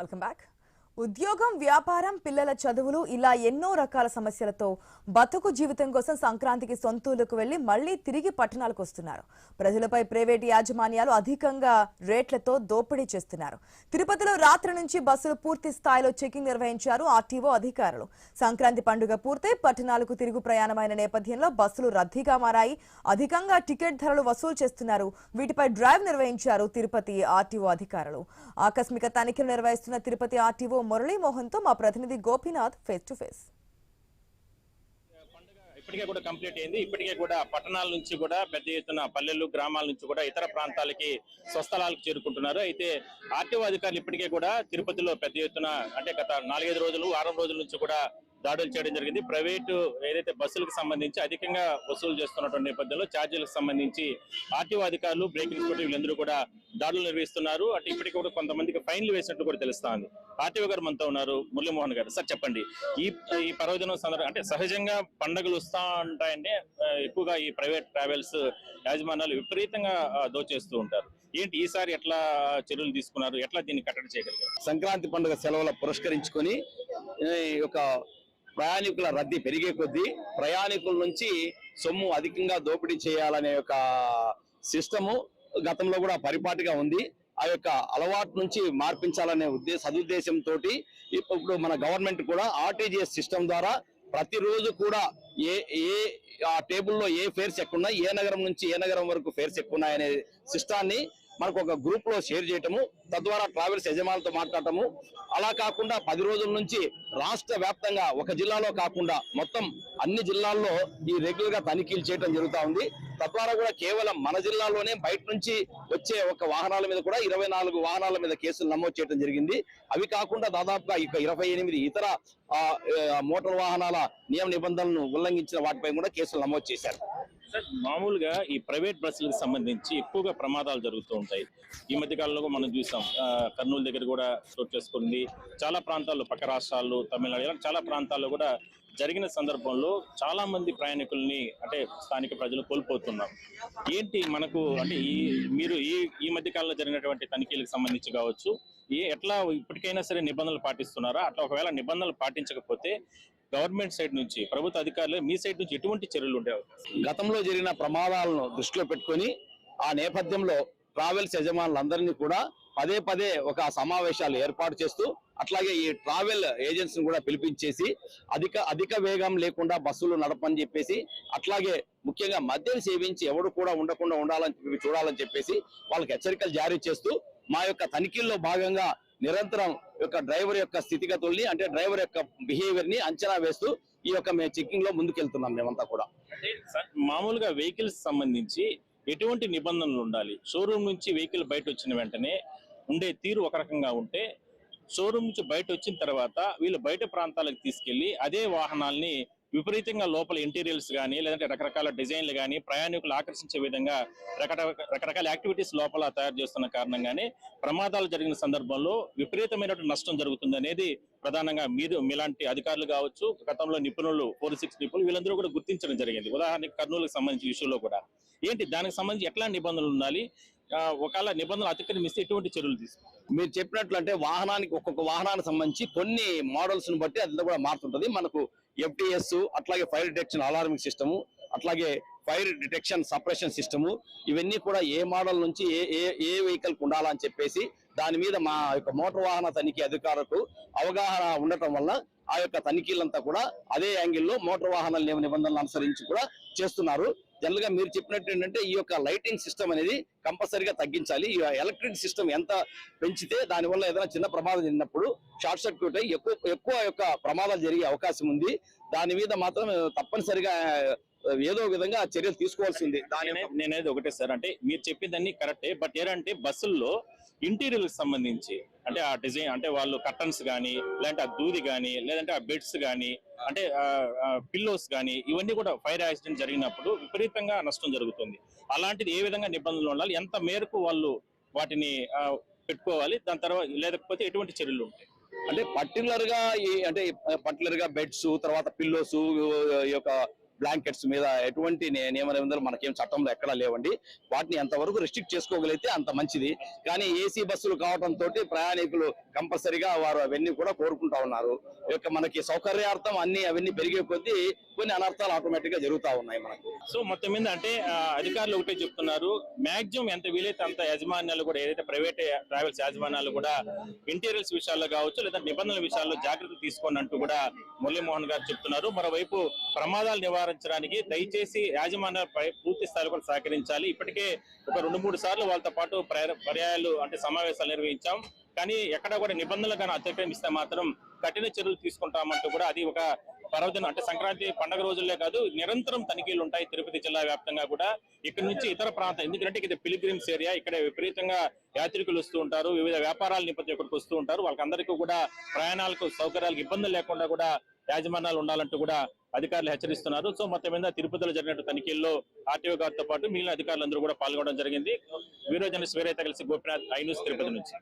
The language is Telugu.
Welcome back. ఉద్యోగం, వ్యాపారం, పిల్లల చదువులు ఇలా ఎన్నో రకాల సమస్యలతో బతుకు జీవితం కోసం సంక్రాంతికి సొంతూరుకు వెళ్లి మళ్లీ తిరిగి పట్టణాలకు వస్తున్నారు. ప్రజలపై ప్రైవేట్ యాజమాన్యాలు అధికంగా రేట్లతో దోపిడీ చేస్తున్నారు. తిరుపతిలో రాత్రి నుంచి బస్సులు పూర్తి స్థాయిలో చెకింగ్ నిర్వహించారు ఆర్టీఓ అధికారులు. సంక్రాంతి పండుగ పూర్తయి పట్టణాలకు తిరుగు ప్రయాణమైన నేపథ్యంలో బస్సులు రద్దీగా మారాయి. అధికంగా టికెట్ ధరలు వసూలు చేస్తున్నారు. వీటిపై డ్రైవ్ నిర్వహించారు తిరుపతి ఆర్టీఓ అధికారులు. ఆకస్మిక తనిఖీలు నిర్వహిస్తున్న తిరుపతి ఆర్టీఓ మురళీమోహన్ తో మా ప్రతినిధి గోపీనాథ్ ఫేస్ టు ఫేస్. ఇప్పటికే కూడా కంప్లీట్ అయింది. ఇప్పటికే కూడా పట్టణాల నుంచి కూడా పెద్ద ఎత్తున పల్లెలు, గ్రామాల నుంచి కూడా ఇతర ప్రాంతాలకి స్వస్థలాలకు చేరుకుంటున్నారు. అయితే ఆర్టీఓ అధికారులు ఇప్పటికే కూడా తిరుపతిలో పెద్ద ఎత్తున అంటే గత 4-5 రోజులు, వారం రోజుల నుంచి కూడా దాడులు చేయడం జరిగింది. ప్రైవేటు ఏదైతే బస్సులకు సంబంధించి అధికంగా వసూలు చేస్తున్నటువంటి నేపథ్యంలో ఛార్జీలకు సంబంధించి ఆర్టీఓ అధికారులు, బ్రేకింగ్ ఇన్స్పెక్టర్ వీళ్ళందరూ కూడా దాడులు నిర్వహిస్తున్నారు. అటు ఇప్పటికి కూడా కొంతమందికి ఫైన్లు వేసినట్టు కూడా తెలుస్తా ఉంది. ఆర్టీఓ గారు మనతో ఉన్నారు, మురళీమోహన్ గారు. సార్ చెప్పండి, ఈ పర్వదినం సందర్భంగా అంటే సహజంగా పండుగలు వస్తా ఉంటాయంటే ఎక్కువగా ఈ ప్రైవేట్ ట్రావెల్స్ యాజమాన్యాలు విపరీతంగా దోచేస్తూ ఉంటారు. ఏంటి ఈసారి ఎట్లా చర్యలు తీసుకున్నారు, ఎట్లా దీన్ని కట్టడి చేయగలిగారు? సంక్రాంతి పండుగ సెలవుల పురస్కరించుకొని ఒక ప్రయాణికుల రద్దీ పెరిగే కొద్దీ ప్రయాణికుల నుంచి సొమ్ము అధికంగా దోపిడీ చేయాలనే ఒక సిస్టము గతంలో కూడా పరిపాటిగా ఉంది. ఆ యొక్క అలవాటు నుంచి మార్పించాలనే సదుద్దేశంతో ఇప్పుడు మన గవర్నమెంట్ కూడా ఆర్టీజీఎస్ సిస్టమ్ ద్వారా ప్రతిరోజు కూడా ఏ ఆ టేబుల్లో ఏ ఫేర్స్ ఎక్కున్నాయి, ఏ నగరం నుంచి ఏ నగరం వరకు ఫేర్స్ ఎక్కున్నాయనే సిస్టాన్ని మనకు ఒక గ్రూప్ లో షేర్ చేయటము, తద్వారా ట్రావెల్స్ యజమానులతో మాట్లాడటము. అలా కాకుండా 10 రోజుల నుంచి రాష్ట్ర వ్యాప్తంగా ఒక జిల్లాలో కాకుండా మొత్తం అన్ని జిల్లాల్లో ఈ రెగ్యులర్ గా తనిఖీలు చేయడం జరుగుతూ ఉంది. తద్వారా కూడా కేవలం మన జిల్లాలోనే బయట నుంచి వచ్చే ఒక వాహనాల మీద కూడా 24 వాహనాల మీద కేసులు నమోదు చేయడం జరిగింది. అవి కాకుండా దాదాపుగా 28 ఇతర మోటార్ వాహనాల నియమ నిబంధనలను ఉల్లంఘించిన వాటిపై కూడా కేసులు నమోదు చేశారు. సార్, మామూలుగా ఈ ప్రైవేట్ బస్సులకు సంబంధించి ఎక్కువగా ప్రమాదాలు జరుగుతూ ఉంటాయి. ఈ మధ్య కాలంలో మనం చూసాం, కర్నూలు దగ్గర కూడా చోటు చేసుకుంది. చాలా ప్రాంతాల్లో, పక్క రాష్ట్రాల్లో, తమిళనాడు ఇలా చాలా ప్రాంతాల్లో కూడా జరిగిన సందర్భంలో చాలా మంది ప్రయాణికుల్ని అంటే స్థానిక ప్రజలు కోల్పోతున్నారు. ఏంటి మనకు అంటే మీరు ఈ మధ్య కాలంలో జరిగినటువంటి తనిఖీలకు సంబంధించి కావచ్చు, ఎట్లా ఇప్పటికైనా సరే నిబంధనలు పాటిస్తున్నారా? అట్లా ఒకవేళ నిబంధనలు పాటించకపోతే గవర్నమెంట్ సైడ్ నుంచి, ప్రభుత్వ అధికారులు మీ సైడ్ నుంచి ఎటువంటి చర్యలు ఉంటాయి? గతంలో జరిగిన ప్రమాదాలను దృష్టిలో పెట్టుకొని ఆ నేపథ్యంలో ట్రావెల్స్ యజమానులందరినీ కూడా పదే ఒక సమావేశాలు ఏర్పాటు చేస్తూ, అట్లాగే ఈ ట్రావెల్ ఏజెన్సీని కూడా పిలిపించేసి అధిక వేగం లేకుండా బస్సులు నడపని చెప్పేసి, అట్లాగే ముఖ్యంగా మద్యం సేవించి ఎవరు కూడా ఉండకుండా ఉండాలని చూడాలని చెప్పేసి వాళ్ళకి హెచ్చరికలు జారీ చేస్తూ, మా యొక్క తనిఖీల్లో భాగంగా నిరంతరం యొక్క డ్రైవర్ యొక్క స్థితిగతుల్ని అంటే డ్రైవర్ యొక్క బిహేవియర్ ని అంచనా వేస్తూ ఈ యొక్క మేము చెకింగ్ లో ముందుకెళ్తున్నాం. మేమంతా కూడా మామూలుగా వెహికల్స్ సంబంధించి ఎటువంటి నిబంధనలు ఉండాలి? షోరూమ్ నుంచి వెహికల్ బయట వచ్చిన వెంటనే ఉండే తీరు ఒక రకంగా ఉంటే, షోరూమ్ నుంచి బయట వచ్చిన తర్వాత వీళ్ళు బయట ప్రాంతాలకు తీసుకెళ్లి అదే వాహనాల్ని విపరీతంగా లోపల ఇంటీరియర్స్ కానీ లేదంటే రకరకాల డిజైన్లు కానీ ప్రయాణికులు ఆకర్షించే విధంగా రకరకాల యాక్టివిటీస్ లోపల తయారు చేస్తున్న కారణంగానే ప్రమాదాలు జరిగిన సందర్భంలో విపరీతమైనటువంటి నష్టం జరుగుతుంది అనేది ప్రధానంగా మీలాంటి అధికారులు కావచ్చు, గతంలో నిపుణులు, 4-6 నిపుణులు వీళ్ళందరూ కూడా గుర్తించడం జరిగింది. ఉదాహరణకి కర్నూలుకు సంబంధించిన విషయంలో కూడా ఏంటి దానికి సంబంధించి ఎట్లా నిబంధనలు ఉండాలి, ఒకవేళ నిబంధనలు అతిక్రమిస్తే ఎటువంటి చర్యలు తీసుకుంటారు? మీరు చెప్పినట్లు అంటే వాహనానికి ఒక్కొక్క వాహనానికి సంబంధించి కొన్ని మోడల్స్ ను బట్టి అది కూడా మారుతుంటది. మనకు FTS, అట్లాగే ఫైర్ డిటెక్షన్ అలార్మింగ్ సిస్టము, అట్లాగే ఫైర్ డిటెక్షన్ సప్రెషన్ సిస్టము, ఇవన్నీ కూడా ఏ మోడల్ నుంచి ఏ వెహికల్ కు ఉండాలని చెప్పేసి దాని మీద మా యొక్క మోటార్ వాహన తనిఖీ అధికారులకు అవగాహన ఉండటం వల్ల ఆ యొక్క తనిఖీలంతా కూడా అదే యాంగిల్లో మోటార్ వాహనాల నియమ నిబంధనలు అనుసరించి కూడా చేస్తున్నారు. జనరల్ గా మీరు చెప్పినట్టు ఏంటంటే ఈ యొక్క లైటింగ్ సిస్టమ్ అనేది కంపల్సరీగా తగ్గించాలి. ఈ ఎలక్ట్రిక్ సిస్టమ్ ఎంత పెంచితే దానివల్ల ఏదైనా చిన్న ప్రమాదం జరిగినప్పుడు షార్ట్ సర్క్యూట్ అయ్యి ఎక్కువ యొక్క ప్రమాదాలు జరిగే అవకాశం ఉంది. దాని మీద మాత్రం తప్పనిసరిగా ఏదో విధంగా చర్యలు తీసుకోవాల్సింది. నేనేది ఒకటే సార్, అంటే మీరు చెప్పిందన్నీ కరెక్టే, బట్ ఏంటంటే బస్సుల్లో ఇంటీరియర్ సంబంధించి అంటే ఆ డిజైన్ అంటే వాళ్ళు కర్టన్స్ కానీ లేదంటే ఆ దూది కానీ లేదంటే ఆ బెడ్స్ కానీ అంటే పిల్లోస్ కానీ ఇవన్నీ కూడా ఫైర్ యాక్సిడెంట్ జరిగినప్పుడు విపరీతంగా నష్టం జరుగుతుంది. అలాంటిది ఏ విధంగా నిబంధనలు ఉండాలి, ఎంత మేరకు వాళ్ళు వాటిని పెట్టుకోవాలి, దాని తర్వాత లేకపోతే ఎటువంటి చర్యలు ఉంటాయి? అంటే పర్టికులర్ గా బెడ్స్, తర్వాత పిల్లోస్, ఈ యొక్క బ్లాంకెట్స్ మీద ఎటువంటి నియమ నిబంధనలు మనకేం చట్టంలో ఎక్కడా లేవండి. వాటిని ఎంతవరకు రెస్ట్రిక్ట్ చేసుకోగలిగితే అంత మంచిది. కానీ ఏసీ బస్సులు కావడంతో ప్రయాణికులు కంపల్సరిగా వారు అవన్నీ కూడా కోరుకుంటా ఉన్నారు. మనకి సౌకర్యార్థం అవన్నీ పెరిగే కొద్దీ కొన్ని అనర్థాలు ఆటోమేటిక్ గా జరుగుతా ఉన్నాయి మనకు. సో మొత్తం మీద అంటే అధికారులు ఒకటే చెప్తున్నారు, మాక్సిమం ఎంత వీలైతే అంత యాజమాన్యాలు కూడా ఏదైతే ప్రైవేట్ ట్రావెల్స్ యాజమాన్యాలు కూడా ఇంటీరియర్స్ విషయాల్లో కావచ్చు లేదా నిబంధనల విషయాల్లో జాగ్రత్తలు తీసుకోండి అంటూ కూడా మురళీమోహన్ గారు చెప్తున్నారు. మరోవైపు ప్రమాదాలు నివారించడానికి దయచేసి యాజమాన్యాలపై పూర్తి స్థాయిలో కూడా సహకరించాలి. ఇప్పటికే ఒక 2-3 సార్లు వాళ్ళతో పాటు పర్యాయాలు అంటే సమావేశాలు నిర్వహించాం, కానీ ఎక్కడ కూడా నిబంధనలు కానీ అతిక్రమిస్తే మాత్రం కఠిన చర్యలు తీసుకుంటామంటూ కూడా అది ఒక పర్వదినం అంటే సంక్రాంతి పండుగ రోజుల్లో కాదు నిరంతరం తనిఖీలు ఉంటాయి తిరుపతి జిల్లా వ్యాప్తంగా కూడా. ఇక్కడ నుంచి ఇతర ప్రాంతం ఎందుకంటే ఇది పిలిగ్రిమ్స్ ఏరియా, ఇక్కడ విపరీతంగా యాత్రికులు వస్తూ ఉంటారు, వివిధ వ్యాపారాల నేపథ్యం ఇక్కడికి వస్తూ ఉంటారు. వాళ్ళకందరికీ కూడా ప్రయాణాలకు సౌకర్యాలకు ఇబ్బందులు లేకుండా కూడా యాజమాన్యాలు ఉండాలంటూ కూడా అధికారులు హెచ్చరిస్తున్నారు. సో మొత్తం మీద తిరుపతిలో జరిగిన తనిఖీల్లో ఆర్టీఓ గారితో పాటు మిగిలిన అధికారులందరూ కూడా పాల్గొనడం జరిగింది. వీడియో జర్నలిస్ట్ వేరైతే కలిసి గోపినాథ్, ఐ న్యూస్ తిరుపతి నుంచి.